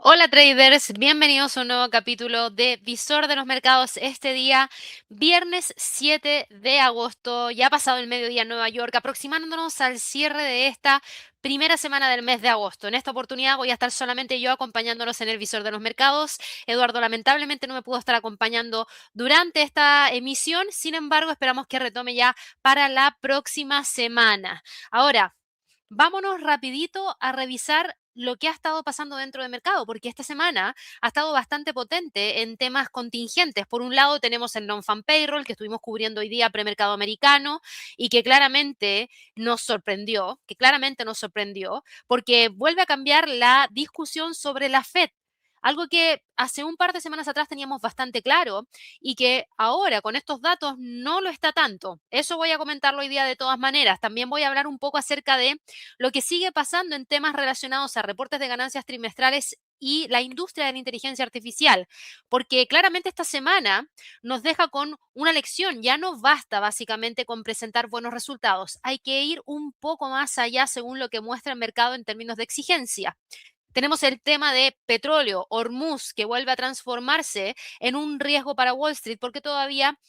Hola traders, bienvenidos a un nuevo capítulo de Visor de los Mercados. Este día, viernes 7 de agosto, ya ha pasado el mediodía en Nueva York, aproximándonos al cierre de esta primera semana del mes de agosto. En esta oportunidad voy a estar solamente yo acompañándolos en el Visor de los Mercados. Eduardo lamentablemente no me pudo estar acompañando durante esta emisión, sin embargo esperamos que retome ya para la próxima semana. Ahora, vámonos rapidito a revisar lo que ha estado pasando dentro del mercado, porque esta semana ha estado bastante potente en temas contingentes. Por un lado tenemos el non-farm payroll que estuvimos cubriendo hoy día premercado americano y que claramente nos sorprendió, porque vuelve a cambiar la discusión sobre la Fed. Algo que hace un par de semanas atrás teníamos bastante claro y que ahora con estos datos no lo está tanto. Eso voy a comentarlo hoy día de todas maneras. También voy a hablar un poco acerca de lo que sigue pasando en temas relacionados a reportes de ganancias trimestrales y la industria de la inteligencia artificial, porque claramente esta semana nos deja con una lección. Ya no basta básicamente con presentar buenos resultados, hay que ir un poco más allá según lo que muestra el mercado en términos de exigencia. Tenemos el tema de petróleo, Hormuz, que vuelve a transformarse en un riesgo para Wall Street porque todavía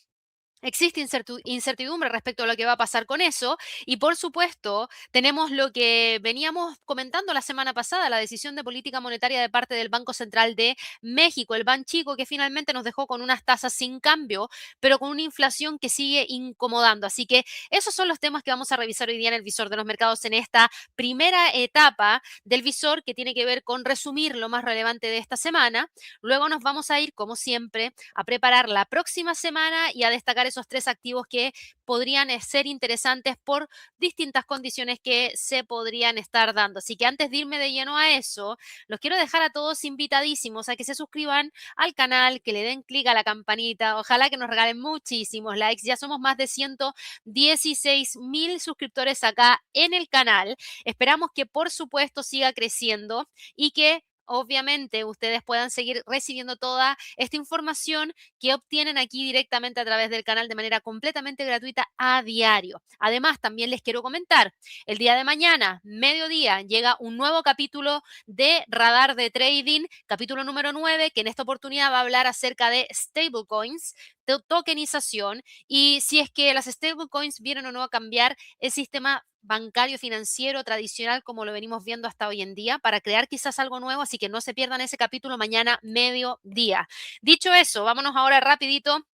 existe incertidumbre respecto a lo que va a pasar con eso y por supuesto tenemos lo que veníamos comentando la semana pasada, la decisión de política monetaria de parte del Banco Central de México, el Banxico, que finalmente nos dejó con unas tasas sin cambio, pero con una inflación que sigue incomodando. Así que esos son los temas que vamos a revisar hoy día en el visor de los mercados en esta primera etapa del visor que tiene que ver con resumir lo más relevante de esta semana. Luego nos vamos a ir, como siempre, a preparar la próxima semana y a destacar esos tres activos que podrían ser interesantes por distintas condiciones que se podrían estar dando. Así que antes de irme de lleno a eso, los quiero dejar a todos invitadísimos a que se suscriban al canal, que le den clic a la campanita. Ojalá que nos regalen muchísimos likes. Ya somos más de 116,000 suscriptores acá en el canal. Esperamos que por supuesto siga creciendo y que obviamente ustedes puedan seguir recibiendo toda esta información que obtienen aquí directamente a través del canal de manera completamente gratuita a diario. Además, también les quiero comentar, el día de mañana, mediodía, llega un nuevo capítulo de Radar de Trading, capítulo número 9, que en esta oportunidad va a hablar acerca de stablecoins, de tokenización y si es que las stablecoins vienen o no a cambiar el sistema bancario financiero tradicional como lo venimos viendo hasta hoy en día para crear quizás algo nuevo, así que no se pierdan ese capítulo mañana mediodía. Dicho eso, vámonos ahora rapidito,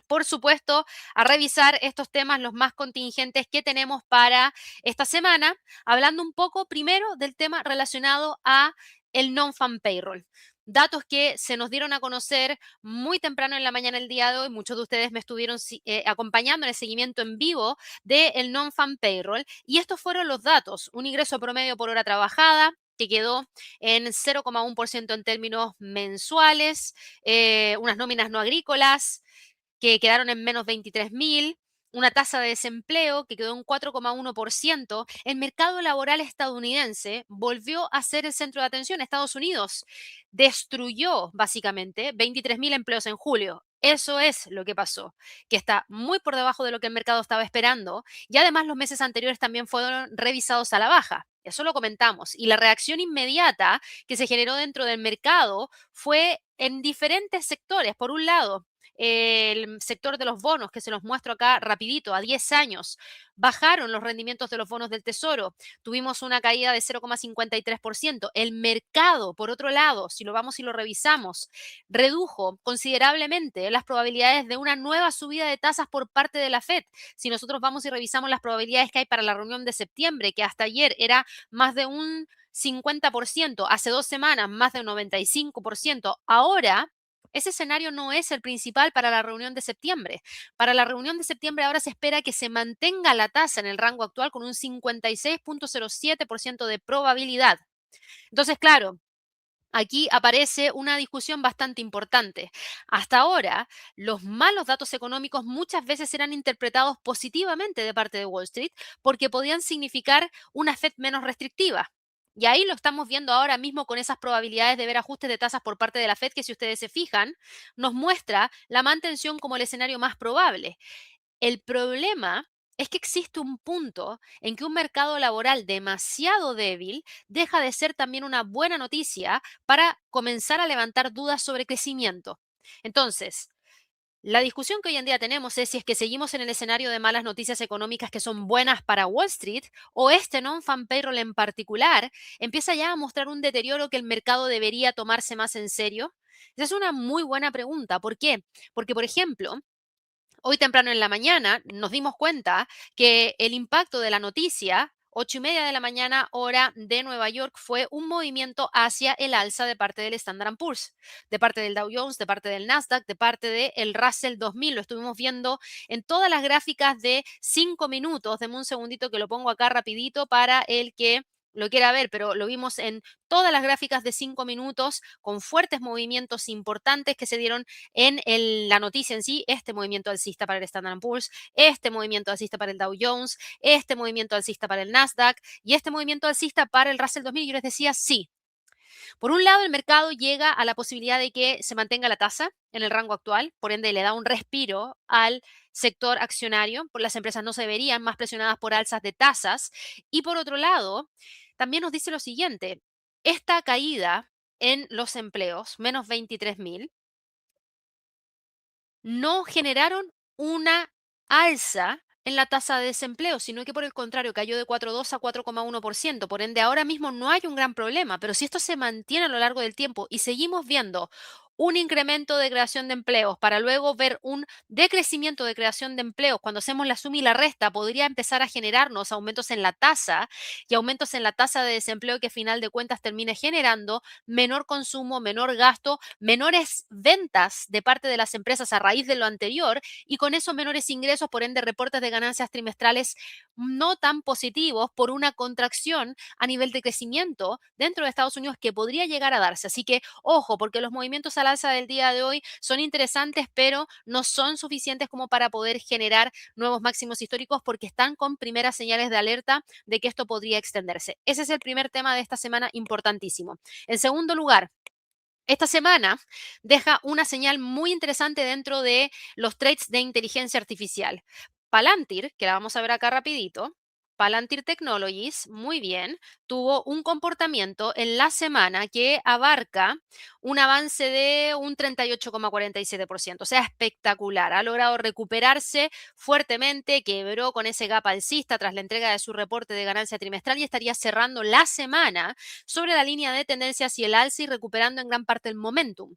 por supuesto, a revisar estos temas los más contingentes que tenemos para esta semana, hablando un poco primero del tema relacionado a el non-farm payroll. Datos que se nos dieron a conocer muy temprano en la mañana el día de hoy. Muchos de ustedes me estuvieron acompañando en el seguimiento en vivo del non-farm payroll. Y estos fueron los datos. Un ingreso promedio por hora trabajada, que quedó en 0,1% en términos mensuales, unas nóminas no agrícolas que quedaron en menos 23,000, una tasa de desempleo que quedó en 4,1%. El mercado laboral estadounidense volvió a ser el centro de atención. Estados Unidos destruyó básicamente 23,000 empleos en julio. Eso es lo que pasó, que está muy por debajo de lo que el mercado estaba esperando y además los meses anteriores también fueron revisados a la baja. Eso lo comentamos. Y la reacción inmediata que se generó dentro del mercado fue en diferentes sectores. Por un lado, el sector de los bonos, que se los muestro acá rapidito, a 10 años, bajaron los rendimientos de los bonos del Tesoro, tuvimos una caída de 0,53%. El mercado, por otro lado, si lo vamos y lo revisamos, redujo considerablemente las probabilidades de una nueva subida de tasas por parte de la Fed. Si nosotros vamos y revisamos las probabilidades que hay para la reunión de septiembre, que hasta ayer era más de un 50%, hace 2 semanas más de un 95%, ahora ese escenario no es el principal para la reunión de septiembre. Para la reunión de septiembre ahora se espera que se mantenga la tasa en el rango actual con un 56,07% de probabilidad. Entonces, claro, aquí aparece una discusión bastante importante. Hasta ahora, los malos datos económicos muchas veces eran interpretados positivamente de parte de Wall Street porque podían significar una Fed menos restrictiva. Y ahí lo estamos viendo ahora mismo con esas probabilidades de ver ajustes de tasas por parte de la Fed, que si ustedes se fijan, nos muestra la mantención como el escenario más probable. El problema es que existe un punto en que un mercado laboral demasiado débil deja de ser también una buena noticia para comenzar a levantar dudas sobre crecimiento. Entonces, la discusión que hoy en día tenemos es si es que seguimos en el escenario de malas noticias económicas que son buenas para Wall Street o este non-farm payroll en particular empieza ya a mostrar un deterioro que el mercado debería tomarse más en serio. Esa es una muy buena pregunta. ¿Por qué? Porque, por ejemplo, hoy temprano en la mañana nos dimos cuenta que el impacto de la noticia, 8:30 de la mañana, hora de Nueva York, fue un movimiento hacia el alza de parte del Standard Poor's, de parte del Dow Jones, de parte del Nasdaq, de parte del Russell 2000. Lo estuvimos viendo en todas las gráficas de 5 minutos. Deme un segundito que lo pongo acá rapidito para el que lo quiera ver, pero lo vimos en todas las gráficas de 5 minutos con fuertes movimientos importantes que se dieron en la noticia en sí, este movimiento alcista para el Standard Poor's, este movimiento alcista para el Dow Jones, este movimiento alcista para el Nasdaq y este movimiento alcista para el Russell 2000. Y yo les decía, sí, por un lado el mercado llega a la posibilidad de que se mantenga la tasa en el rango actual, por ende le da un respiro al sector accionario, por las empresas no se verían más presionadas por alzas de tasas. Y por otro lado, también nos dice lo siguiente, esta caída en los empleos, menos 23.000, no generaron una alza en la tasa de desempleo, sino que por el contrario cayó de 4,2 a 4,1%. Por ende, ahora mismo no hay un gran problema, pero si esto se mantiene a lo largo del tiempo y seguimos viendo un incremento de creación de empleos para luego ver un decrecimiento de creación de empleos, cuando hacemos la suma y la resta, podría empezar a generarnos aumentos en la tasa y aumentos en la tasa de desempleo que a final de cuentas termine generando menor consumo, menor gasto, menores ventas de parte de las empresas a raíz de lo anterior y con esos menores ingresos, por ende, reportes de ganancias trimestrales no tan positivos por una contracción a nivel de crecimiento dentro de Estados Unidos que podría llegar a darse. Así que, ojo, porque los movimientos al alza del día de hoy son interesantes, pero no son suficientes como para poder generar nuevos máximos históricos porque están con primeras señales de alerta de que esto podría extenderse. Ese es el primer tema de esta semana importantísimo. En segundo lugar, esta semana deja una señal muy interesante dentro de los trades de inteligencia artificial. Palantir, que la vamos a ver acá rapidito, Palantir Technologies, muy bien, tuvo un comportamiento en la semana que abarca un avance de un 38,47%, o sea, espectacular. Ha logrado recuperarse fuertemente, quebró con ese gap alcista tras la entrega de su reporte de ganancia trimestral y estaría cerrando la semana sobre la línea de tendencia hacia el alza y recuperando en gran parte el momentum.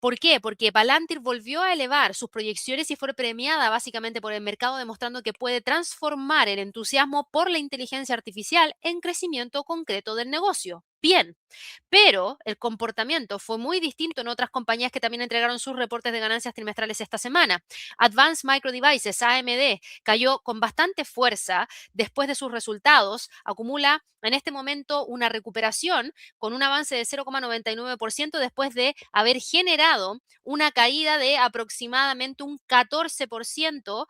¿Por qué? Porque Palantir volvió a elevar sus proyecciones y fue premiada básicamente por el mercado, demostrando que puede transformar el entusiasmo por la inteligencia artificial en crecimiento concreto del negocio. Bien, pero el comportamiento fue muy distinto en otras compañías que también entregaron sus reportes de ganancias trimestrales esta semana. Advanced Micro Devices, AMD, cayó con bastante fuerza después de sus resultados, acumula en este momento una recuperación con un avance de 0,99% después de haber generado una caída de aproximadamente un 14%,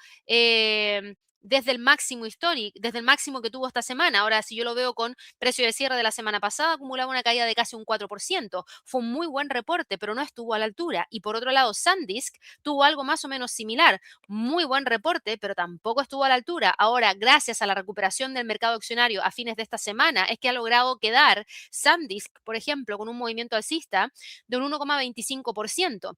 desde el máximo histórico, desde el máximo que tuvo esta semana. Ahora, si yo lo veo con precio de cierre de la semana pasada, acumulaba una caída de casi un 4%. Fue un muy buen reporte, pero no estuvo a la altura. Y por otro lado, SanDisk tuvo algo más o menos similar. Muy buen reporte, pero tampoco estuvo a la altura. Ahora, gracias a la recuperación del mercado accionario a fines de esta semana, es que ha logrado quedar SanDisk, por ejemplo, con un movimiento alcista de un 1,25%.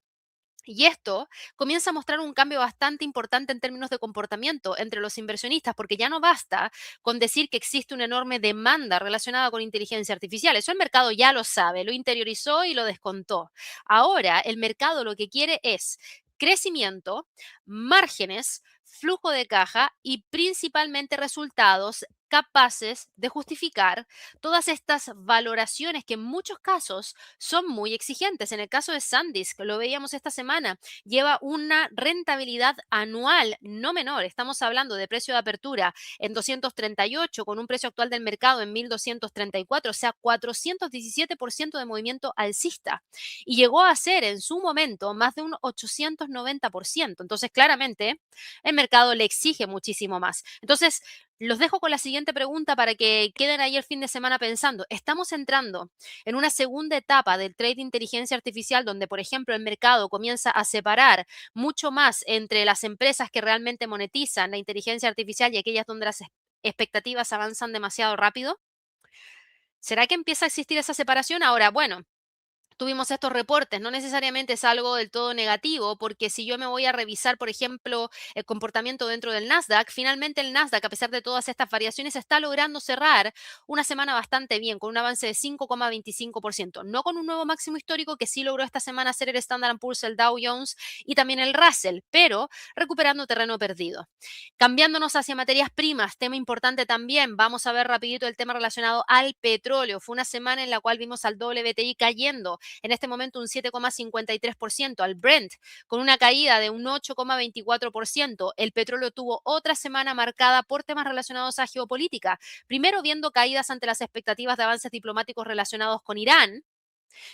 Y esto comienza a mostrar un cambio bastante importante en términos de comportamiento entre los inversionistas, porque ya no basta con decir que existe una enorme demanda relacionada con inteligencia artificial. Eso el mercado ya lo sabe, lo interiorizó y lo descontó. Ahora el mercado lo que quiere es crecimiento, márgenes, flujo de caja y principalmente resultados capaces de justificar todas estas valoraciones que en muchos casos son muy exigentes. En el caso de SanDisk, lo veíamos esta semana, lleva una rentabilidad anual no menor. Estamos hablando de precio de apertura en 238 con un precio actual del mercado en 1.234, o sea, 417% de movimiento alcista. Y llegó a ser en su momento más de un 890%. Entonces, claramente, el mercado le exige muchísimo más. Entonces, Los dejo con la siguiente pregunta para que queden ahí el fin de semana pensando. ¿Estamos entrando en una segunda etapa del trade de inteligencia artificial donde, por ejemplo, el mercado comienza a separar mucho más entre las empresas que realmente monetizan la inteligencia artificial y aquellas donde las expectativas avanzan demasiado rápido? ¿Será que empieza a existir esa separación? Ahora, bueno, tuvimos estos reportes, no necesariamente es algo del todo negativo, porque si yo me voy a revisar, por ejemplo, el comportamiento dentro del Nasdaq, finalmente el Nasdaq, a pesar de todas estas variaciones, está logrando cerrar una semana bastante bien, con un avance de 5,25%, no con un nuevo máximo histórico que sí logró esta semana hacer el Standard Poor's, el Dow Jones y también el Russell, pero recuperando terreno perdido. Cambiándonos hacia materias primas, tema importante también, vamos a ver rapidito el tema relacionado al petróleo. Fue una semana en la cual vimos al WTI cayendo en este momento un 7,53%, al Brent con una caída de un 8,24%. El petróleo tuvo otra semana marcada por temas relacionados a geopolítica. Primero viendo caídas ante las expectativas de avances diplomáticos relacionados con Irán.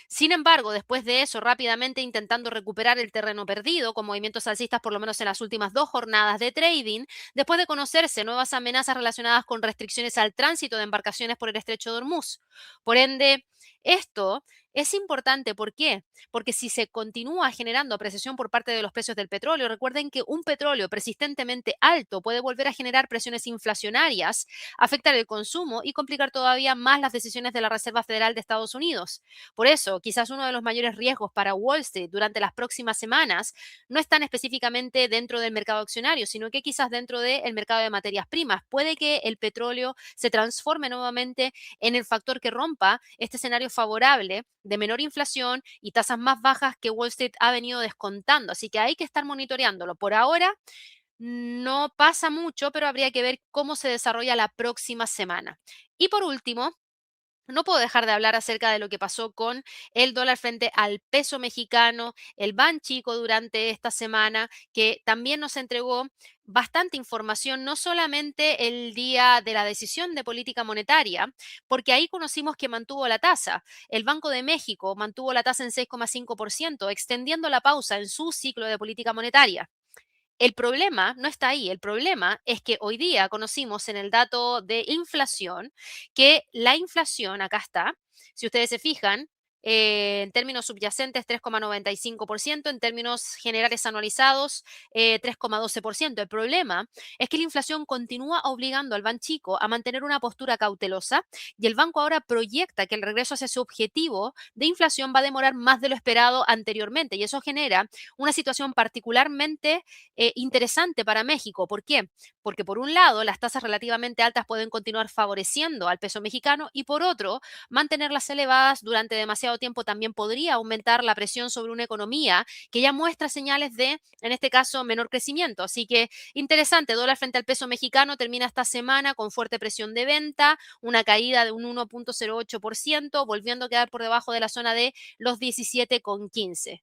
Sin embargo, después de eso, rápidamente intentando recuperar el terreno perdido, con movimientos alcistas por lo menos en las últimas 2 jornadas de trading, después de conocerse nuevas amenazas relacionadas con restricciones al tránsito de embarcaciones por el estrecho de Hormuz. Por ende, esto es importante. ¿Por qué? Porque si se continúa generando apreciación por parte de los precios del petróleo, recuerden que un petróleo persistentemente alto puede volver a generar presiones inflacionarias, afectar el consumo y complicar todavía más las decisiones de la Reserva Federal de Estados Unidos. Por eso, quizás uno de los mayores riesgos para Wall Street durante las próximas semanas no están específicamente dentro del mercado accionario, sino que quizás dentro del mercado de materias primas. Puede que el petróleo se transforme nuevamente en el factor que rompa este escenario favorable de menor inflación y tasas más bajas que Wall Street ha venido descontando. Así que hay que estar monitoreándolo. Por ahora no pasa mucho, pero habría que ver cómo se desarrolla la próxima semana. Y por último, no puedo dejar de hablar acerca de lo que pasó con el dólar frente al peso mexicano, el Banxico durante esta semana, que también nos entregó bastante información, no solamente el día de la decisión de política monetaria, porque ahí conocimos que mantuvo la tasa. El Banco de México mantuvo la tasa en 6,5%, extendiendo la pausa en su ciclo de política monetaria. El problema no está ahí, el problema es que hoy día conocimos en el dato de inflación que la inflación, acá está, si ustedes se fijan, en términos subyacentes 3,95%, en términos generales anualizados 3,12%. El problema es que la inflación continúa obligando al Banxico a mantener una postura cautelosa y el banco ahora proyecta que el regreso hacia su objetivo de inflación va a demorar más de lo esperado anteriormente y eso genera una situación particularmente interesante para México. ¿Por qué? Porque por un lado las tasas relativamente altas pueden continuar favoreciendo al peso mexicano y por otro, mantenerlas elevadas durante demasiado tiempo también podría aumentar la presión sobre una economía que ya muestra señales de, en este caso, menor crecimiento. Así que interesante, dólar frente al peso mexicano termina esta semana con fuerte presión de venta, una caída de un 1,08%, volviendo a quedar por debajo de la zona de los 17,15.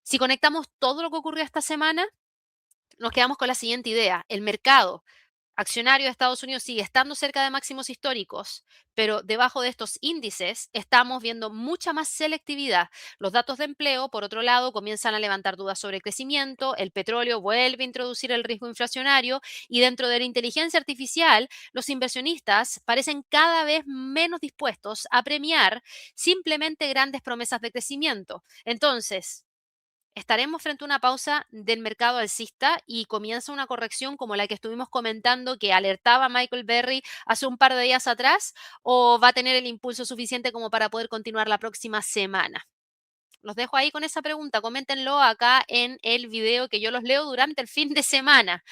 Si conectamos todo lo que ocurrió esta semana, nos quedamos con la siguiente idea. El mercado accionario de Estados Unidos sigue estando cerca de máximos históricos, pero debajo de estos índices estamos viendo mucha más selectividad. Los datos de empleo, por otro lado, comienzan a levantar dudas sobre crecimiento, el petróleo vuelve a introducir el riesgo inflacionario y dentro de la inteligencia artificial, los inversionistas parecen cada vez menos dispuestos a premiar simplemente grandes promesas de crecimiento. Entonces, estaremos frente a una pausa del mercado alcista y comienza una corrección como la que estuvimos comentando que alertaba Michael Berry hace un par de días atrás o va a tener el impulso suficiente como para poder continuar la próxima semana. Los dejo ahí con esa pregunta, coméntenlo acá en el video que yo los leo durante el fin de semana.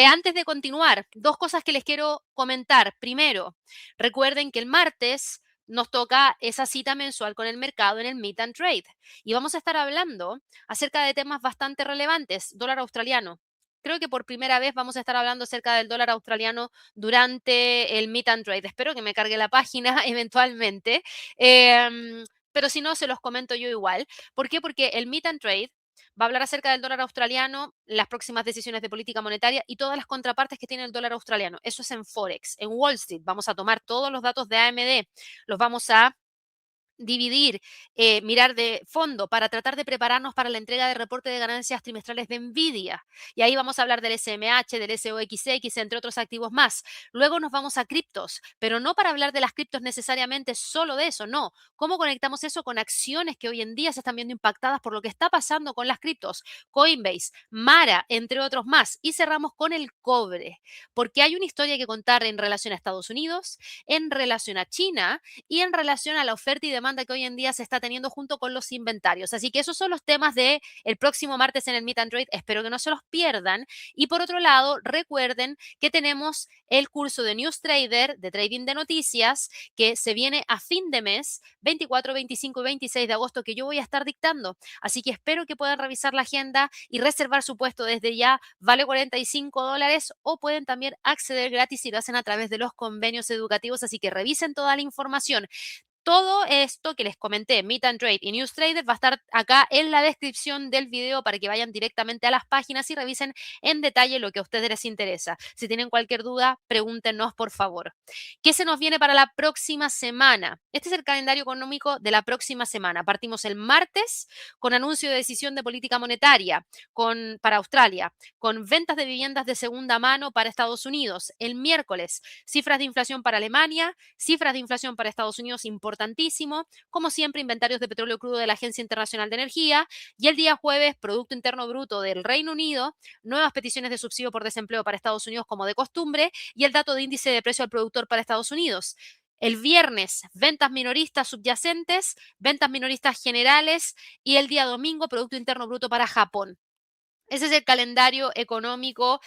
Antes de continuar, dos cosas que les quiero comentar. Primero, recuerden que el martes nos toca esa cita mensual con el mercado en el Meet and Trade y vamos a estar hablando acerca de temas bastante relevantes. Dólar australiano. Creo que por primera vez vamos a estar hablando acerca del dólar australiano durante el Meet and Trade. Espero que me cargue la página eventualmente, em, pero si no, se los comento yo igual. ¿Por qué? Porque el Meet and Trade va a hablar acerca del dólar australiano, las próximas decisiones de política monetaria y todas las contrapartes que tiene el dólar australiano. Eso es en Forex. En Wall Street vamos a tomar todos los datos de AMD, los vamos a dividir, mirar de fondo para tratar de prepararnos para la entrega de reporte de ganancias trimestrales de Nvidia. Y ahí vamos a hablar del SMH, del SOXX, entre otros activos más. Luego nos vamos a criptos, pero no para hablar de las criptos necesariamente solo de eso, no. ¿Cómo conectamos eso con acciones que hoy en día se están viendo impactadas por lo que está pasando con las criptos? Coinbase, Mara, entre otros más. Y cerramos con el cobre, porque hay una historia que contar en relación a Estados Unidos, en relación a China y en relación a la oferta y demanda que hoy en día se está teniendo junto con los inventarios. Así que esos son los temas de el próximo martes en el Meet and Trade. Espero que no se los pierdan. Y por otro lado, recuerden que tenemos el curso de News Trader, de trading de noticias, que se viene a fin de mes, 24, 25 y 26 de agosto, que yo voy a estar dictando. Así que espero que puedan revisar la agenda y reservar su puesto desde ya. Vale $45 o pueden también acceder gratis si lo hacen a través de los convenios educativos. Así que revisen toda la información. Todo esto que les comenté, Meet and Trade y News Trader, va a estar acá en la descripción del video para que vayan directamente a las páginas y revisen en detalle lo que a ustedes les interesa. Si tienen cualquier duda, pregúntenos por favor. ¿Qué se nos viene para la próxima semana? Este es el calendario económico de la próxima semana. Partimos el martes con anuncio de decisión de política monetaria para Australia, con ventas de viviendas de segunda mano para Estados Unidos. El miércoles, cifras de inflación para Alemania, cifras de inflación para Estados Unidos importantísimo, como siempre, inventarios de petróleo crudo de la Agencia Internacional de Energía, y el día jueves, Producto Interno Bruto del Reino Unido, nuevas peticiones de subsidio por desempleo para Estados Unidos como de costumbre, y el dato de índice de precio al productor para Estados Unidos. El viernes, ventas minoristas subyacentes, ventas minoristas generales, y el día domingo, Producto Interno Bruto para Japón. Ese es el calendario económico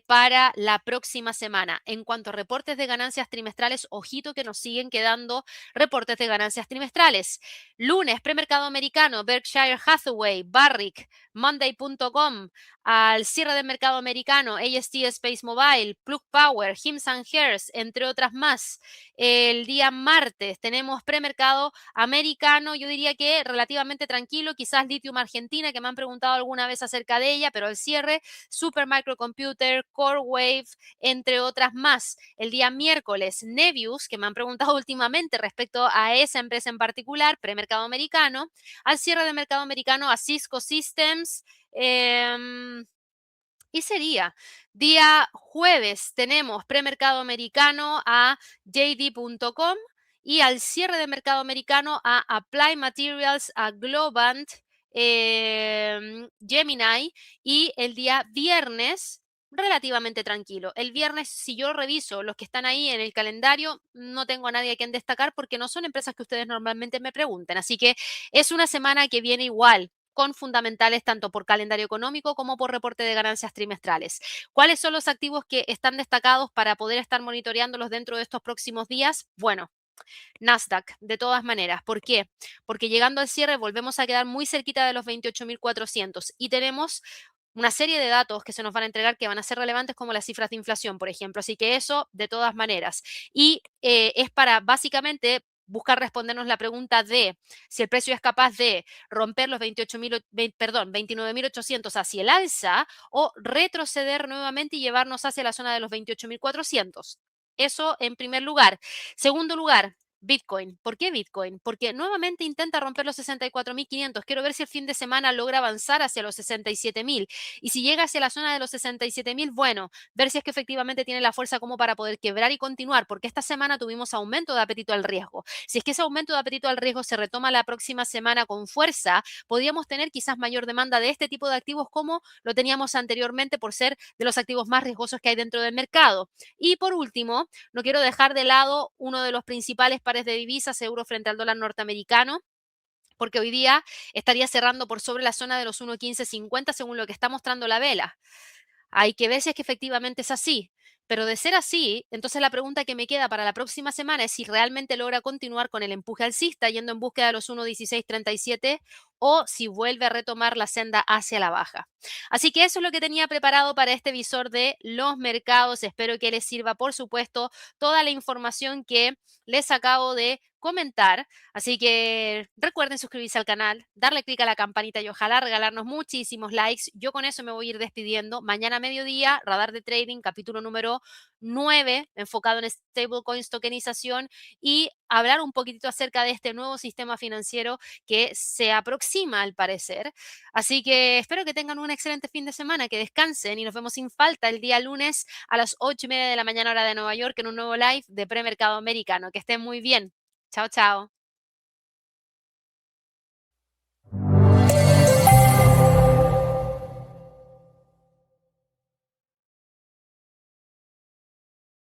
para la próxima semana. En cuanto a reportes de ganancias trimestrales, ojito que nos siguen quedando reportes de ganancias trimestrales. Lunes, premercado americano, Berkshire Hathaway, Barrick, Monday.com. Al cierre del mercado americano, AST Space Mobile, Plug Power, Hims Hers, entre otras más. El día martes tenemos premercado americano, yo diría que relativamente tranquilo, quizás Lithium Argentina, que me han preguntado alguna vez acerca de ella, pero al cierre, Super Microcomputer, CoreWave, entre otras más. El día miércoles, Nebius, que me han preguntado últimamente respecto a esa empresa en particular, premercado americano. Al cierre del mercado americano, a Cisco Systems. Y sería, día jueves tenemos premercado americano a JD.com y al cierre de mercado americano a Apply Materials, a Globant, Gemini, y el día viernes relativamente tranquilo. El viernes, si yo reviso los que están ahí en el calendario, no tengo a nadie a quien destacar porque no son empresas que ustedes normalmente me pregunten. Así que es una semana que viene igual con fundamentales tanto por calendario económico como por reporte de ganancias trimestrales. ¿Cuáles son los activos que están destacados para poder estar monitoreándolos dentro de estos próximos días? Bueno, Nasdaq, de todas maneras. ¿Por qué? Porque llegando al cierre volvemos a quedar muy cerquita de los 28.400 y tenemos una serie de datos que se nos van a entregar que van a ser relevantes como las cifras de inflación, por ejemplo. Así que eso, de todas maneras. Y es para básicamente buscar respondernos la pregunta de si el precio es capaz de romper los 29.800 hacia el alza o retroceder nuevamente y llevarnos hacia la zona de los 28.400. Eso en primer lugar. Segundo lugar, Bitcoin. ¿Por qué Bitcoin? Porque nuevamente intenta romper los 64.500. Quiero ver si el fin de semana logra avanzar hacia los 67.000. Y si llega hacia la zona de los 67.000, bueno, ver si es que efectivamente tiene la fuerza como para poder quebrar y continuar, porque esta semana tuvimos aumento de apetito al riesgo. Si es que ese aumento de apetito al riesgo se retoma la próxima semana con fuerza, podríamos tener quizás mayor demanda de este tipo de activos como lo teníamos anteriormente por ser de los activos más riesgosos que hay dentro del mercado. Y por último, no quiero dejar de lado uno de los principales pares de divisas, euro frente al dólar norteamericano, porque hoy día estaría cerrando por sobre la zona de los 1.1550 según lo que está mostrando la vela. Hay que ver si es que efectivamente es así. Pero de ser así, entonces la pregunta que me queda para la próxima semana es si realmente logra continuar con el empuje alcista yendo en búsqueda de los 1.1637 o si vuelve a retomar la senda hacia la baja. Así que eso es lo que tenía preparado para este visor de los mercados. Espero que les sirva, por supuesto, toda la información que les acabo de comentar. Así que recuerden suscribirse al canal, darle clic a la campanita y ojalá regalarnos muchísimos likes. Yo con eso me voy a ir despidiendo. Mañana a mediodía, Radar de Trading, capítulo número número 9 enfocado en stablecoins, tokenización y hablar un poquitito acerca de este nuevo sistema financiero que se aproxima al parecer. Así que espero que tengan un excelente fin de semana, que descansen y nos vemos sin falta el día lunes a las 8:30 de la mañana hora de Nueva York en un nuevo live de premercado americano. Que estén muy bien. Chao, chao.